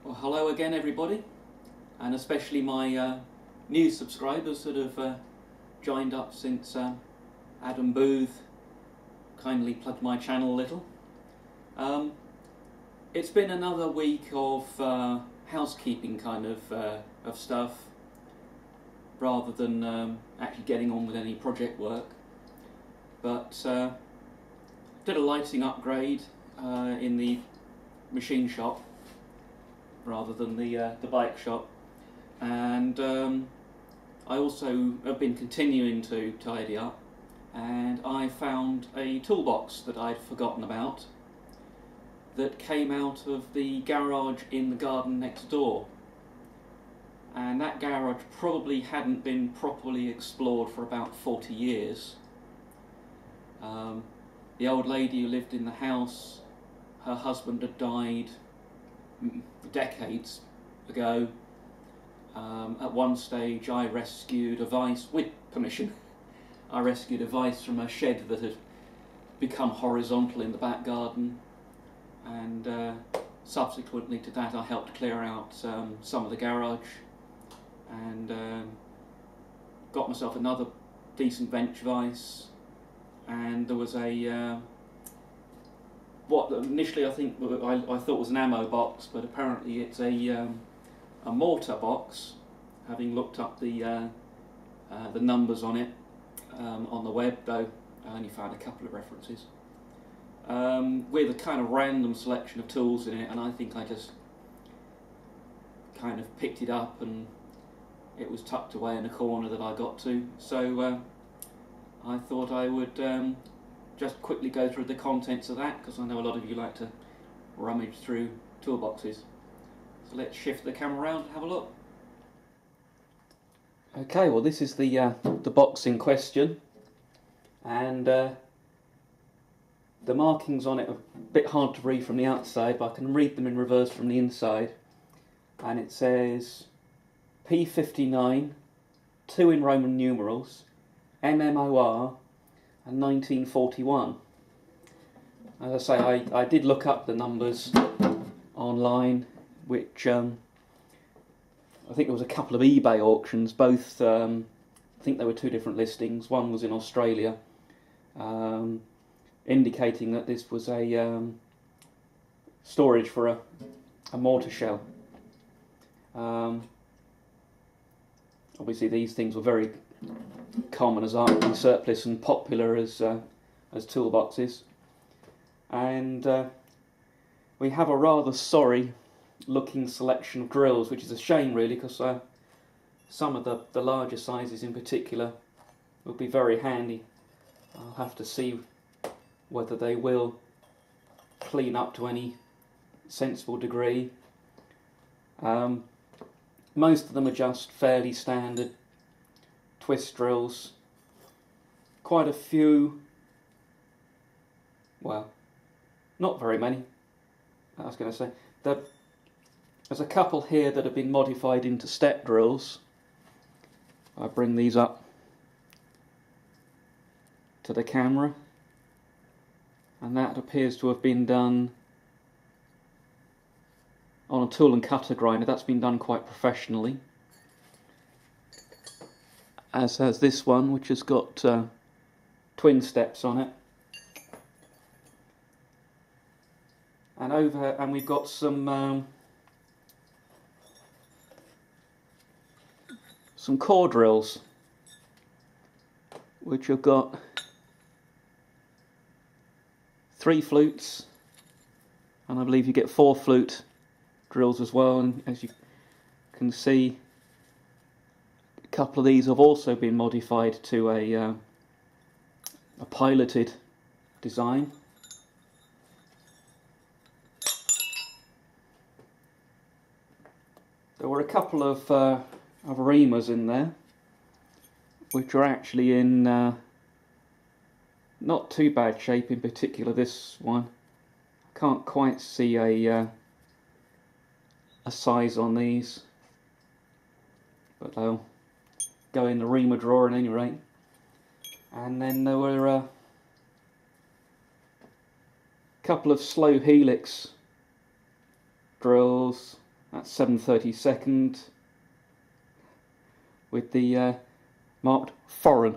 Well, hello again everybody, and especially my new subscribers that have joined up since Adam Booth kindly plugged my channel a little. It's been another week of housekeeping kind of stuff, rather than actually getting on with any project work. But did a lighting upgrade in the machine shop rather than the bike shop, and I also have been continuing to tidy up, and I found a toolbox that I'd forgotten about that came out of the garage in the garden next door. And that garage probably hadn't been properly explored for about 40 years. The old lady who lived in the house, her husband had died decades ago. At one stage I rescued a vise, with permission, I rescued a vise from a shed that had become horizontal in the back garden, and subsequently to that I helped clear out some of the garage, and got myself another decent bench vise, and there was a what initially I thought was an ammo box, but apparently it's a mortar box. Having looked up the numbers on it on the web, though I only found a couple of references, with a kind of random selection of tools in it, and I think I just kind of picked it up and it was tucked away in a corner that I got to. So I thought I would just quickly go through the contents of that, because I know a lot of you like to rummage through toolboxes. So let's shift the camera around and have a look. Okay, well this is the box in question, and the markings on it are a bit hard to read from the outside, but I can read them in reverse from the inside. And it says P59, 2 in Roman numerals, MMOR, and 1941. As I say, I did look up the numbers online, which I think there was a couple of eBay auctions, both I think there were 2 different listings. One was in Australia, indicating that this was a storage for a mortar shell. Obviously these things were very common as articles surplus and popular as toolboxes, and we have a rather sorry looking selection of drills, which is a shame really, because some of the larger sizes in particular would be very handy. I'll have to see whether they will clean up to any sensible degree. Most of them are just fairly standard twist drills. Quite a few, well, not very many, I was going to say. There's a couple here that have been modified into step drills. I bring these up to the camera, and that appears to have been done on a tool and cutter grinder. That's been done quite professionally, as has this one, which has got twin steps on it. And we've got some core drills, which have got 3 flutes, and I believe you get 4 flute drills as well. And as you can see, a couple of these have also been modified to a piloted design. There were a couple of reamers in there, which are actually in not too bad shape. In particular this one, I can't quite see a size on these, but they'll go in the reamer drawer at any rate. And then there were a couple of slow helix drills, That's 7/32 with the marked foreign.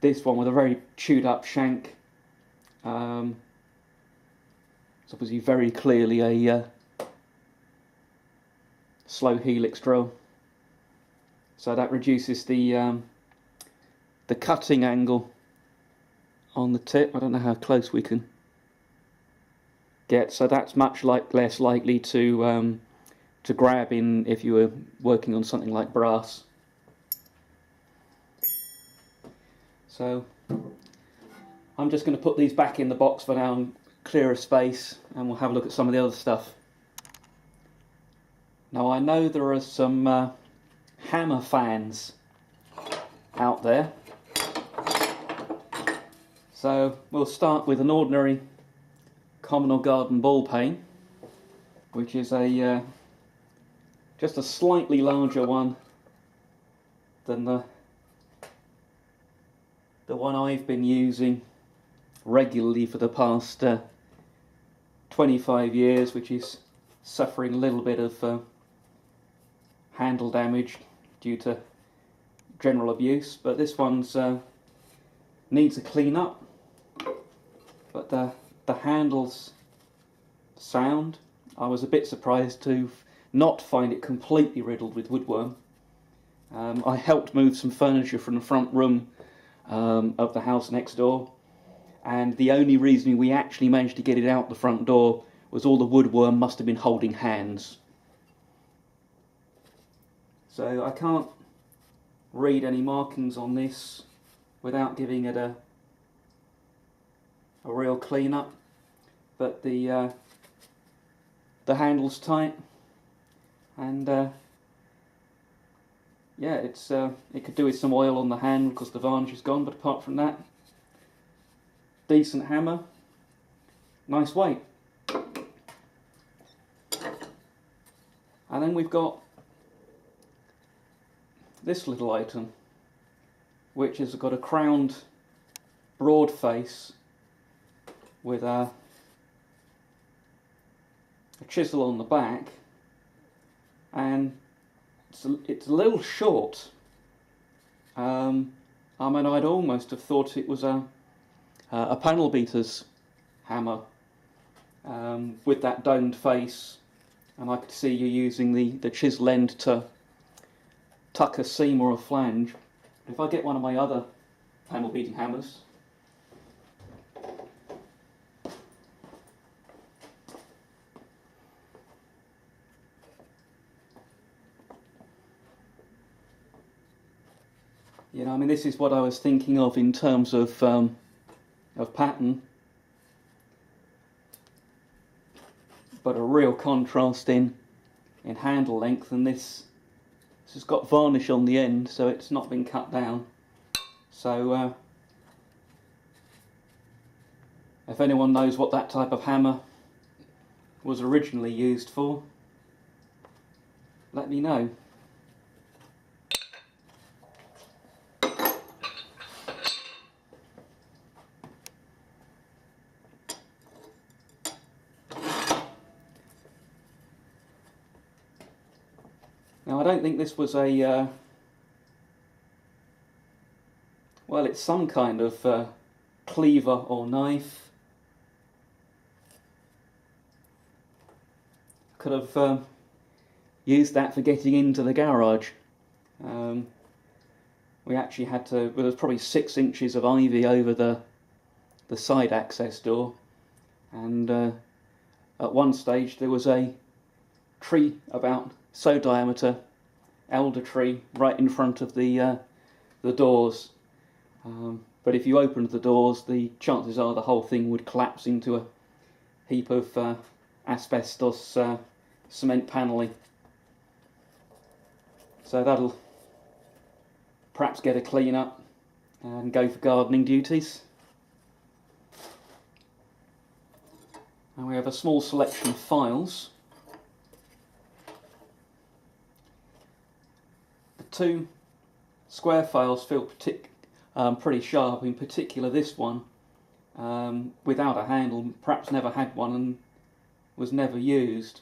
This one with a very chewed up shank. It's obviously very clearly a slow helix drill. So that reduces the cutting angle on the tip. I don't know how close we can get. So that's much less likely to grab in if you were working on something like brass. So I'm just going to put these back in the box for now and clear a space, and we'll have a look at some of the other stuff. Now I know there are some hammer fans out there, so we'll start with an ordinary common or garden ball peen, which is just a slightly larger one than the one I've been using regularly for the past 25 years, which is suffering a little bit of handle damage due to general abuse. But this one's needs a clean up, but the handle's sound. I was a bit surprised to not find it completely riddled with woodworm. I helped move some furniture from the front room of the house next door, and the only reason we actually managed to get it out the front door was all the woodworm must have been holding hands. So I can't read any markings on this without giving it a real clean up, but the handle's tight, and yeah, it could do with some oil on the handle because the varnish is gone, but apart from that, decent hammer, nice weight. And then we've got this little item, which has got a crowned broad face with a chisel on the back, and it's a little short. I mean, I'd almost have thought it was a panel beater's hammer with that domed face, and I could see you using the chisel end to tuck a seam or a flange. If I get one of my other panel beating hammers, you know, I mean, this is what I was thinking of in terms of pattern, but a real contrast in handle length, and this has got varnish on the end, so it's not been cut down. So if anyone knows what that type of hammer was originally used for, let me know. Now I don't think this was a, well, it's some kind of cleaver or knife. Could have used that for getting into the garage. We actually had to, well, there was probably 6 inches of ivy over the side access door, and at one stage there was a tree about so diameter, elder tree, right in front of the doors. But if you opened the doors, the chances are the whole thing would collapse into a heap of asbestos cement panelling. So that'll perhaps get a clean up and go for gardening duties. And we have a small selection of files. The 2 square files feel pretty sharp, in particular this one, without a handle, perhaps never had one, and was never used.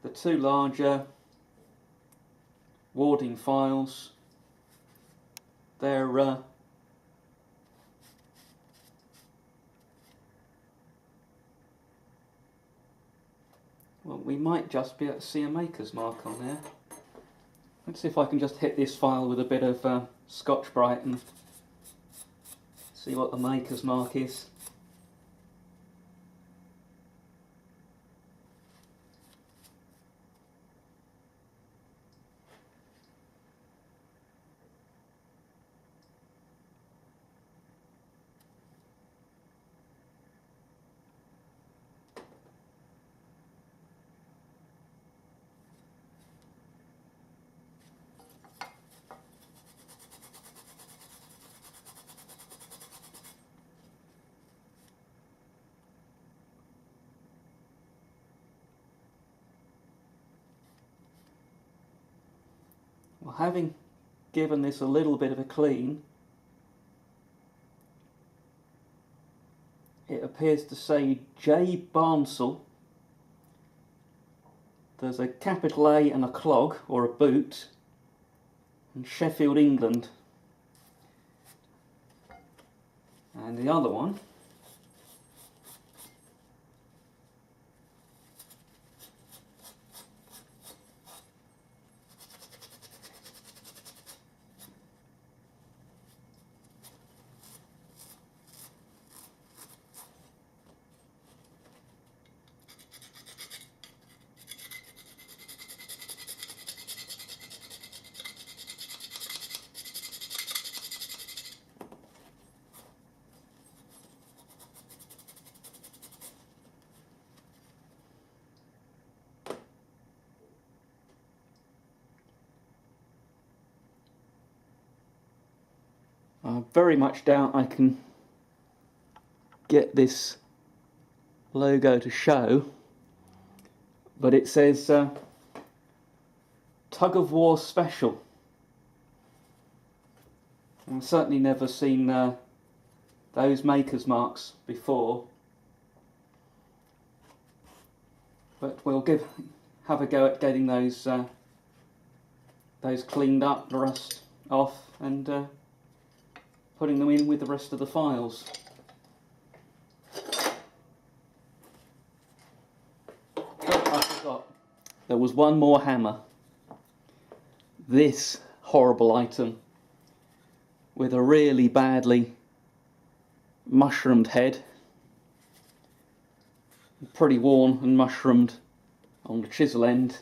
The two larger warding files, they're well, we might just be able to see a maker's mark on there. Let's see if I can just hit this file with a bit of Scotch-Brite and see what the maker's mark is. Well, having given this a little bit of a clean, it appears to say J. Barnsell. There's a capital A and a clog, or a boot, and Sheffield, England. And the other one, I very much doubt I can get this logo to show, but it says Tug of War Special. I've certainly never seen those maker's marks before, but we'll have a go at getting those cleaned up, the rust off, and putting them in with the rest of the files. Oh, I forgot. There was one more hammer. This horrible item with a really badly mushroomed head. Pretty worn and mushroomed on the chisel end,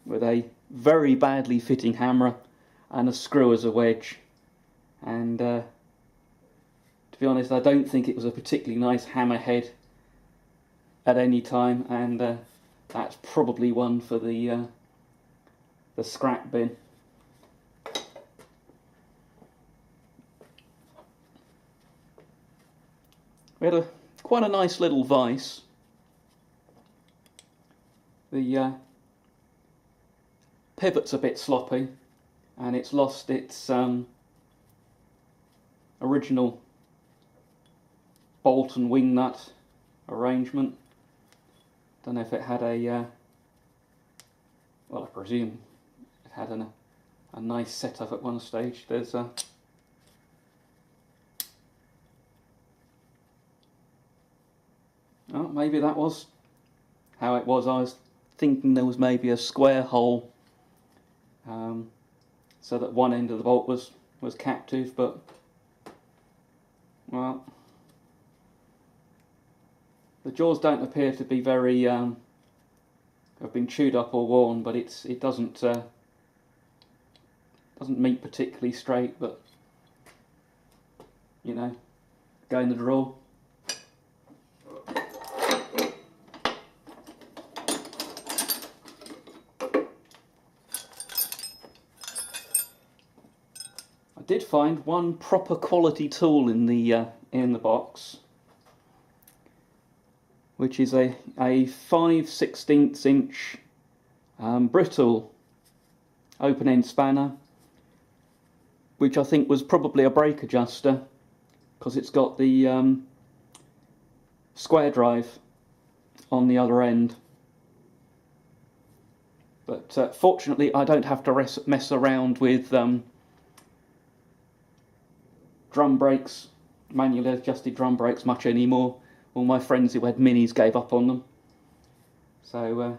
with a very badly fitting hammer and a screw as a wedge. And to be honest, I don't think it was a particularly nice hammerhead at any time, and that's probably one for the scrap bin. We had quite a nice little vise. The pivot's a bit sloppy, and it's lost its original bolt and wing nut arrangement. Don't know if it had a well, I presume it had a nice setup at one stage. There's a oh, maybe that was how it was. I was thinking there was maybe a square hole, so that one end of the bolt was captive, but well, the jaws don't appear to be very have been chewed up or worn, but it doesn't meet particularly straight, but you know, go in the drawer. I did find one proper quality tool in the box, which is a 5/16 inch brittle open end spanner, which I think was probably a brake adjuster, because it's got the square drive on the other end. But fortunately I don't have to mess around with drum brakes, manually adjusted drum brakes much anymore. All my friends who had minis gave up on them. So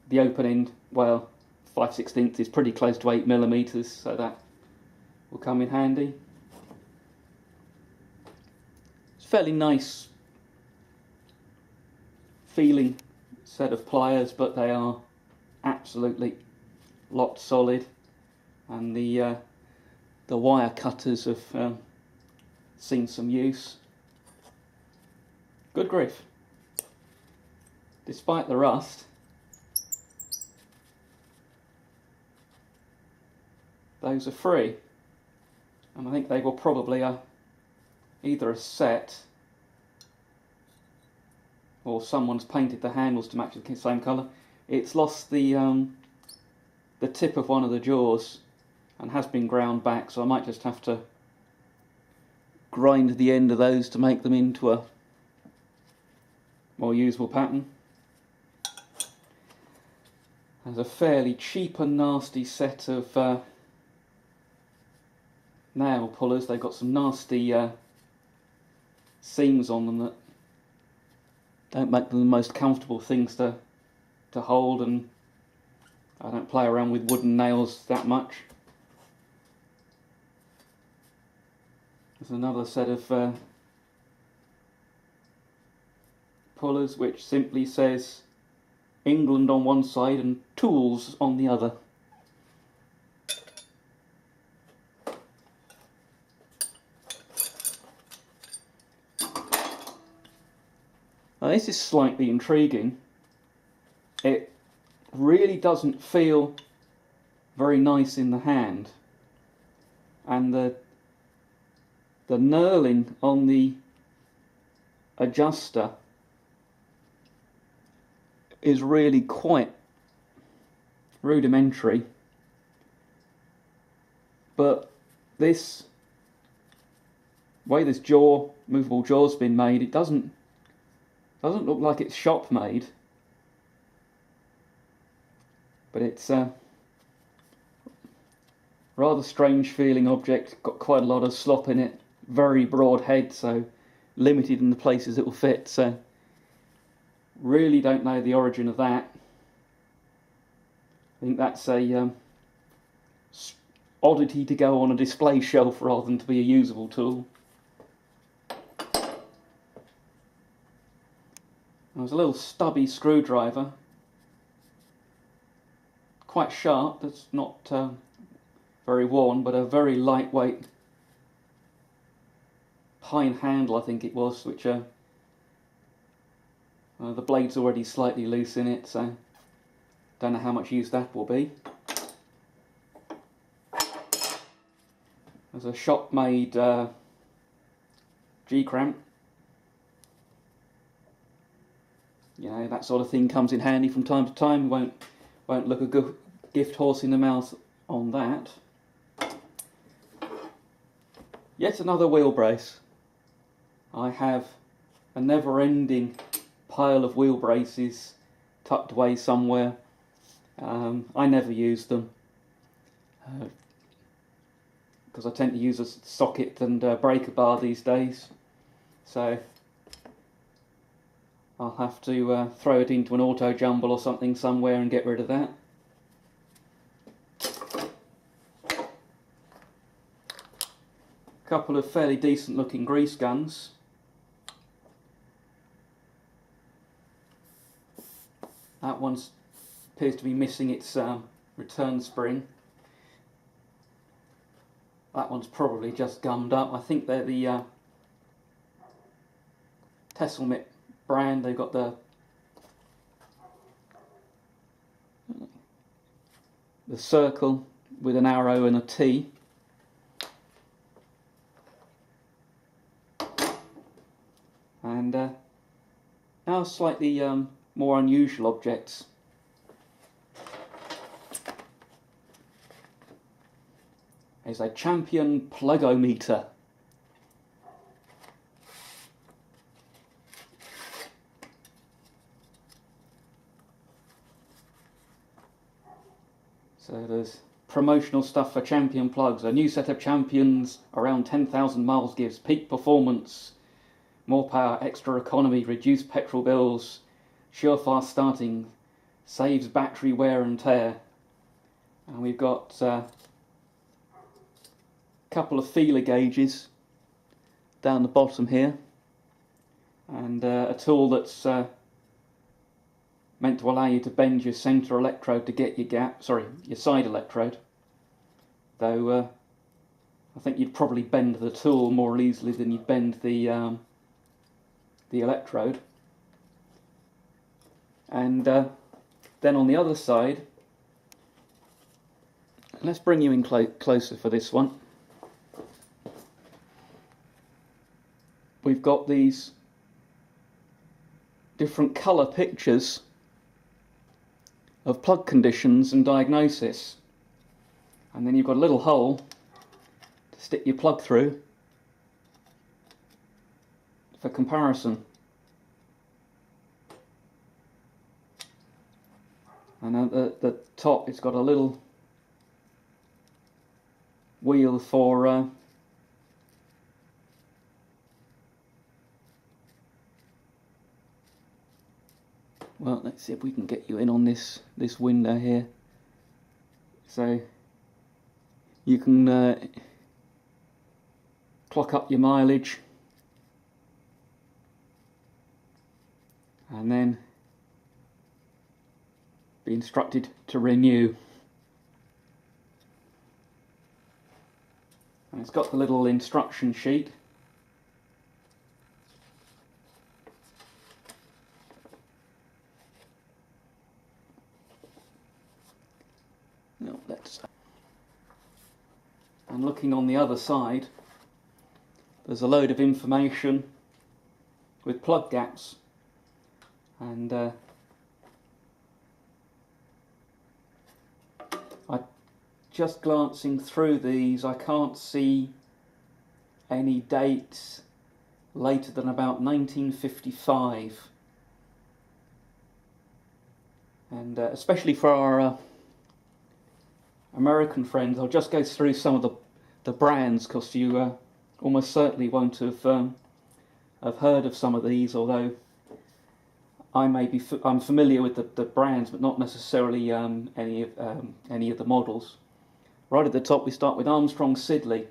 the open end, well, 5/16 is pretty close to 8mm, so that will come in handy. It's a fairly nice feeling set of pliers, but they are absolutely locked solid, and the wire cutters have seen some use. Good grief. Despite the rust, those are free, and I think they will probably either a set or someone's painted the handles to match the same colour. It's lost the tip of one of the jaws and has been ground back, so I might just have to grind the end of those to make them into a more usable pattern. There's a fairly cheap and nasty set of nail pullers. They've got some nasty seams on them that don't make them the most comfortable things to hold, and I don't play around with wooden nails that much. There's another set of pullers which simply says England on one side and tools on the other. Now this is slightly intriguing. It really doesn't feel very nice in the hand, and the knurling on the adjuster is really quite rudimentary, but this way this movable jaw's been made, it doesn't look like it's shop made, but it's a rather strange feeling object. Got quite a lot of slop in it, very broad head, so limited in the places it will fit, so really don't know the origin of that. I think that's a oddity to go on a display shelf rather than to be a usable tool. There's a little stubby screwdriver, quite sharp, that's not very worn, but a very lightweight pine handle I think it was, which the blade's already slightly loose in it, so don't know how much use that will be. There's a shop-made G-cramp. You know, that sort of thing comes in handy from time to time. Won't look a gift horse in the mouth on that. Yet another wheel brace. I have a never-ending pile of wheel braces tucked away somewhere. I never use them because I tend to use a socket and breaker bar these days, so I'll have to throw it into an auto jumble or something somewhere and get rid of that. A couple of fairly decent looking grease guns. That one appears to be missing its return spring. That one's probably just gummed up. I think they're the Tesselmit brand. They've got the circle with an arrow and a T. And now slightly more unusual objects. There's a Champion plugometer. So there's promotional stuff for Champion plugs. A new set of Champions around 10,000 miles gives peak performance, more power, extra economy, reduced petrol bills, surefire starting, saves battery wear and tear. And we've got a couple of feeler gauges down the bottom here, and a tool that's meant to allow you to bend your centre electrode to get your side electrode. Though I think you'd probably bend the tool more easily than you'd bend the electrode. And then on the other side, let's bring you in closer for this one. We've got these different colour pictures of plug conditions and diagnosis, and then you've got a little hole to stick your plug through for comparison. And at the top it's got a little wheel for well, let's see if we can get you in on this window here. So you can clock up your mileage, and then be instructed to renew. And it's got the little instruction sheet. And looking on the other side, there's a load of information with plug gaps, and just glancing through these, I can't see any dates later than about 1955, and especially for our American friends, I'll just go through some of the brands, because you almost certainly won't have heard of some of these, although I'm familiar with the brands, but not necessarily any of the models. Right at the top we start with Armstrong Siddeley,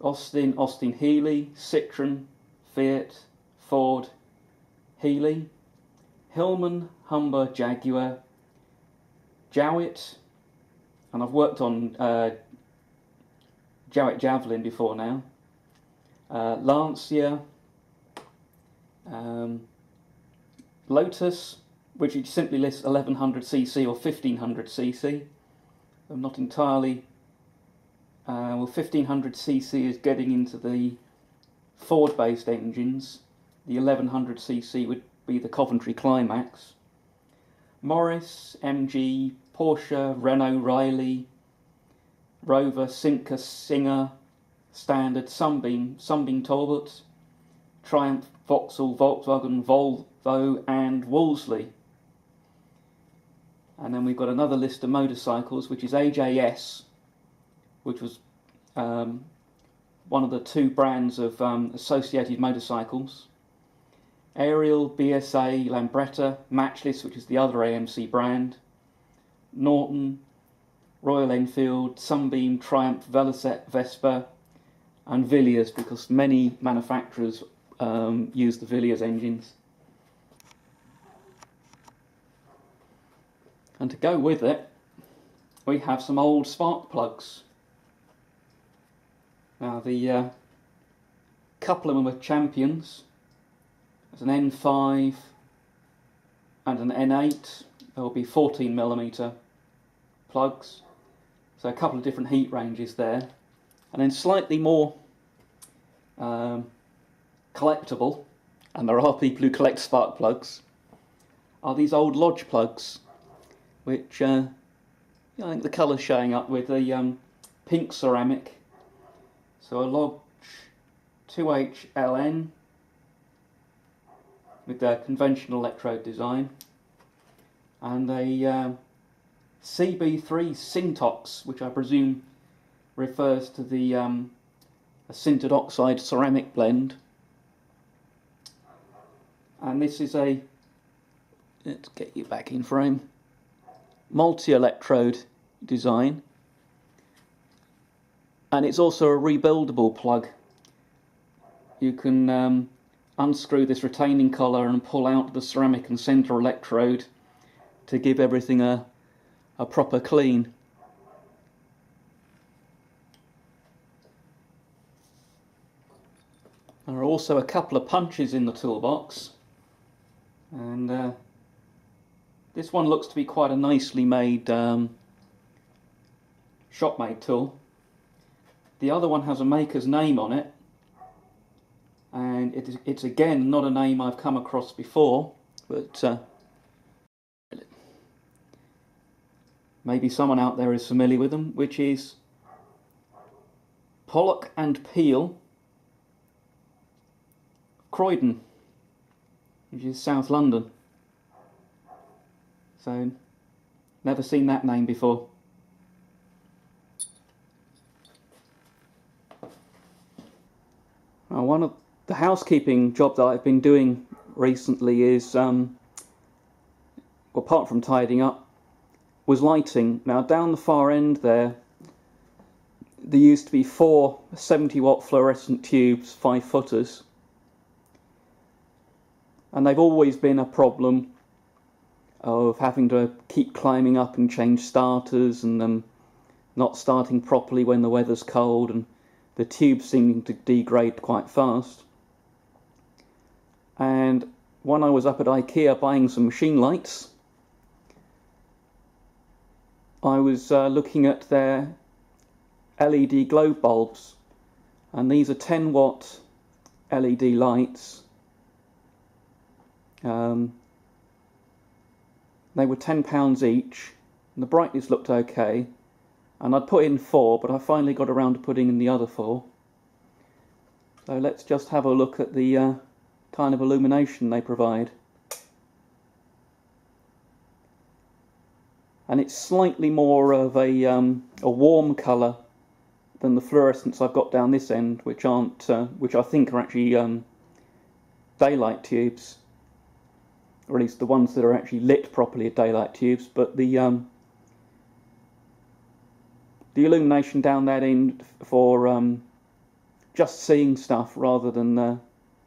Austin Healey, Citroen, Fiat, Ford, Healey, Hillman, Humber, Jaguar, Jowett, and I've worked on Jowett Javelin before now, Lancia, Lotus, which it simply lists 1100cc or 1500cc. I'm not entirely, well, 1500cc is getting into the Ford based engines, the 1100cc would be the Coventry Climax. Morris, MG, Porsche, Renault, Riley, Rover, Simca, Singer, Standard, Sunbeam Talbot, Triumph, Vauxhall, Volkswagen, Volvo and Wolseley. And then we've got another list of motorcycles, which is AJS, which was one of the two brands of associated motorcycles. Ariel, BSA, Lambretta, Matchless, which is the other AMC brand, Norton, Royal Enfield, Sunbeam, Triumph, Velocet, Vespa, and Villiers, because many manufacturers use the Villiers engines. And to go with it, we have some old spark plugs. Now the couple of them are Champions. There's an N5 and an N8. There will be 14mm plugs. So a couple of different heat ranges there. And then slightly more collectible, and there are people who collect spark plugs, are these old Lodge plugs, which I think the colour's showing up with the pink ceramic. So a Lodge 2HLN with their conventional electrode design, and a CB3 Syntox, which I presume refers to the a sintered oxide ceramic blend. And this is a, let's get you back in frame, multi-electrode design. And it's also a rebuildable plug. You can unscrew this retaining collar and pull out the ceramic and centre electrode to give everything a proper clean. There are also a couple of punches in the toolbox, and this one looks to be quite a nicely made shop-made tool. The other one has a maker's name on it, and it's again not a name I've come across before, but maybe someone out there is familiar with them, which is Pollock and Peel, Croydon, which is South London. So, never seen that name before. One of the housekeeping job that I've been doing recently is, apart from tidying up, was lighting. Now down the far end there used to be 4 70-watt fluorescent tubes, 5-footers, and they've always been a problem of having to keep climbing up and change starters, and them not starting properly when the weather's cold, and the tubes seeming to degrade quite fast. And when I was up at IKEA buying some machine lights, I was looking at their LED globe bulbs, and these are 10-watt LED lights. They were £10 each, and the brightness looked okay, and I'd put in 4, but I finally got around to putting in the other 4. So let's just have a look at the kind of illumination they provide. And it's slightly more of a warm colour than the fluorescents I've got down this end, which aren't, which I think are actually daylight tubes, or at least the ones that are actually lit properly are daylight tubes. But the illumination down that end for just seeing stuff rather than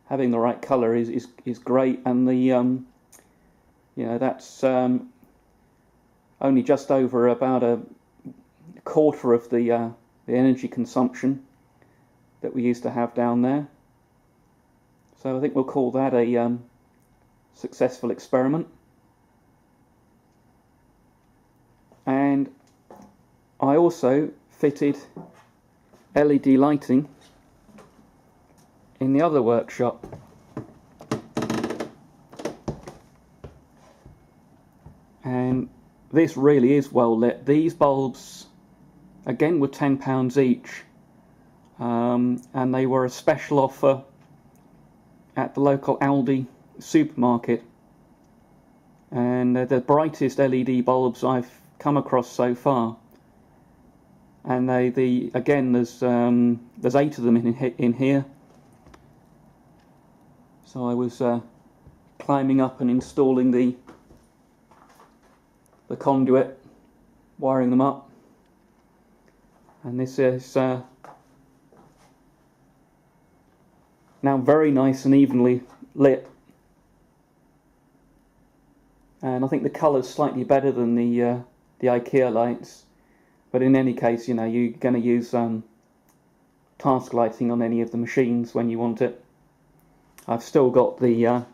having the right colour is great, and the you know, that's only just over about a quarter of the energy consumption that we used to have down there. So I think we'll call that a successful experiment. And I also fitted LED lighting in the other workshop. And this really is well lit. These bulbs again were £10 each, and they were a special offer at the local Aldi supermarket, and they're the brightest LED bulbs I've come across so far. And again there's 8 of them in here. So I was climbing up and installing the conduit, wiring them up, and this is now very nice and evenly lit, and I think the colour's slightly better than the IKEA lights, but in any case, you know, you're going to use task lighting on any of the machines when you want it. I've still got the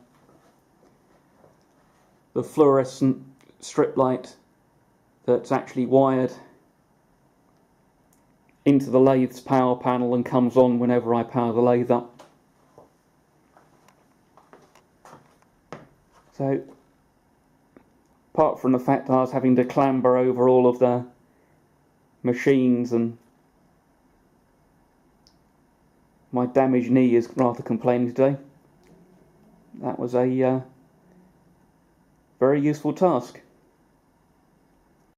fluorescent strip light that's actually wired into the lathe's power panel and comes on whenever I power the lathe up. So, apart from the fact that I was having to clamber over all of the machines, and my damaged knee is rather complaining today, that was a very useful task.